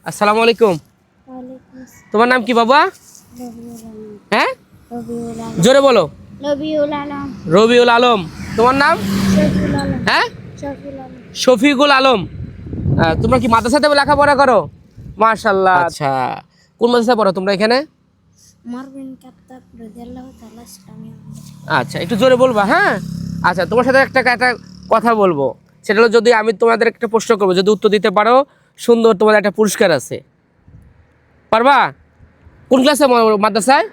আসসালামু আলাইকুম। তোমার নাম কি বাবা? হ্যাঁ, জোরে বলো। রবিউল আলম। তোমার নাম? হ্যাঁ, শফিকুল আলম। তোমরা কি মাদ্রাসাতে লেখাপড়া করো? মাশাআল্লাহ। আচ্ছা, কোন মাদ্রাসায় পড়ো তোমরা এখানে? আচ্ছা, একটু জোরে বলবা। হ্যাঁ, আচ্ছা, তোমার সাথে একটা কথা বলবো। সেটা হলো, যদি আমি তোমাদের একটা প্রশ্ন করবো, যদি উত্তর দিতে পারো সুন্দর, তোমাদের একটা পুরস্কার আছে। পারবা? কোন ক্লাসে মাদ্রাসায়?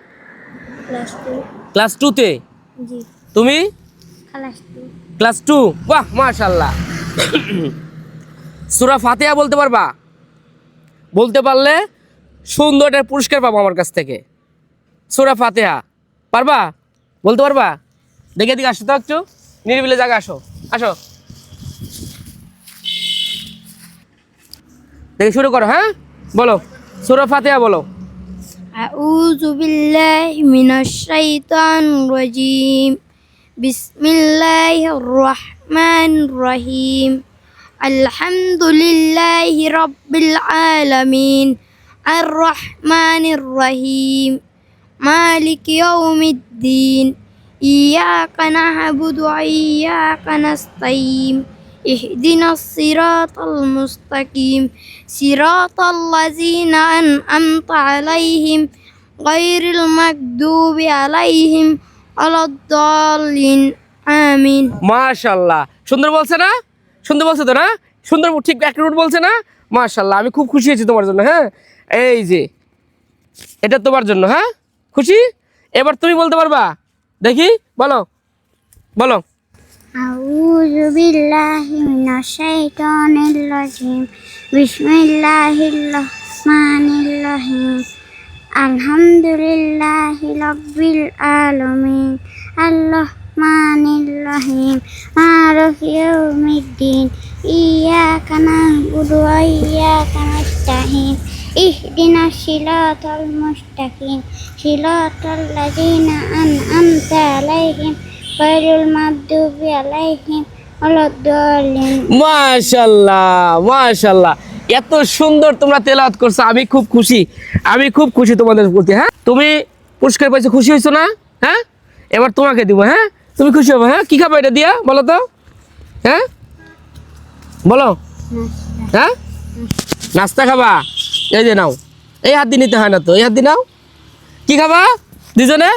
ক্লাস 2-তে। তুমি? ক্লাস 2। বাহ, মাশাআল্লাহ। সূরা ফাতিহা বলতে পারবা? বলতে পারলে সুন্দর একটা পুরস্কার পাবো আমার কাছ থেকে। সূরা ফাতিহা পারবা? বলতে পারবা? দেখে দিকে আসো তো, একটু নিরিবিলি জায়গা আসো। আসো, দেখে শুরু করো। হ্যাঁ, বলো সূরা ফাতিহা বলো। আউযু বিল্লাহি মিনাশ শাইতানির রাজীম। বিসমিল্লাহির রহমানির রহিম। আলহামদুলিল্লাহি রাব্বিল আলামিন। আর রহমানির রহিম। মালিকি ইয়াউমিদ্দিন। ইয়াকা না'বুদু ওয়া ইয়াকা নাস্তাঈন। ইহদিনাস সিরাতাল মুস্তাকিম। সিরাতাল লাযিনা আন'আমতা আলাইহিম গায়রিল মাগদুবি আলাইহিম ওয়ালাদ-দাল্লিন। আমিন। মাশাআল্লাহ, সুন্দর বলছে না? সুন্দর বলছে তো না? সুন্দর, ঠিক অ্যাকুরেট বলছে না? মাশাআল্লাহ, আমি খুব খুশি হয়েছি তোমার জন্য। হ্যাঁ, এই যে এটা তোমার জন্য। হ্যাঁ, খুশি? এবার তুমি বলতে পারবা? দেখি, বলো বলো। আউযু বিল্লাহি মিনাশ শাইতানির রাজীম। বিসমিল্লাহির রহমানির রহিম। আলহামদুলিল্লাহি রাব্বিল আলামিন। আর রহমানির রহিম। মালিকি ইয়াউমিদ্দিন। ইয়াকা না'বুদু ওয়া ইয়াকা নাস্তাঈন। ইহদিনাস সিরাতাল মুস্তাকিম। সিরাতাল লাযিনা আন'আমতা আলাইহিম গায়রিল মাগদুবি আলাইহিম ওয়ালাদ-দাল্লিন। মাশাআল্লাহ, মাশাআল্লাহ, এত সুন্দর তোমরা তেলাওয়াত করছো। আমি খুব খুশি, আমি খুব খুশি তোমাদের প্রতি। হ্যাঁ, তুমি পুরস্কার পাইছো, খুশি হয়েছো না? হ্যাঁ, এবার তোমাকে দিব। হ্যাঁ, তুমি খুশি হবে। হ্যাঁ, কি খাবে এটা দিয়া, বলো তো? হ্যাঁ, বলো। হ্যাঁ, নাস্তা খাবা? এই যে নাও, এই হাত দিয়ে নিতে হয় না তো, এই হাত দিয়ে নাও। কি খাবা দুজনে?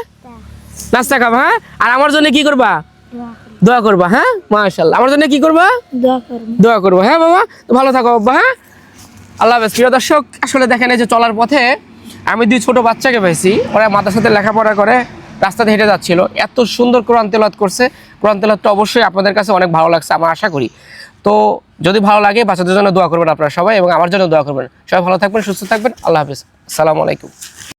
নাস্তা খাবা। হ্যাঁ, আর আমার জন্য কি করবা? দোয়া করবা। হ্যাঁ, মাশাআল্লাহ, আমার জন্য কি করবা? দোয়া করবা। হ্যাঁ বাবা, তো ভালো থাকো বাবা। হ্যাঁ, আল্লাহ হাফেজ। প্রিয় দর্শক, আসলে দেখেন, এই যে চলার পথে আমি 2 ছোট বাচ্চাকে পাইছি। ওরা মাদ্রাসাতে লেখাপড়া করে, রাস্তাতে হেঁটে যাচ্ছিল। এত সুন্দর কোরআন তেলাওয়াত করছে। কোরআন তেলাওয়াতটা অবশ্যই আপনাদের কাছে অনেক ভালো লাগছে, আমরা আশা করি। তো যদি ভালো লাগে, বাচ্চাদের জন্য দোয়া করবেন আপনারা সবাই, এবং আমার জন্য দোয়া করবেন। সবাই ভালো থাকবেন, সুস্থ থাকবেন। আল্লাহ হাফেজ, আসসালামু আলাইকুম।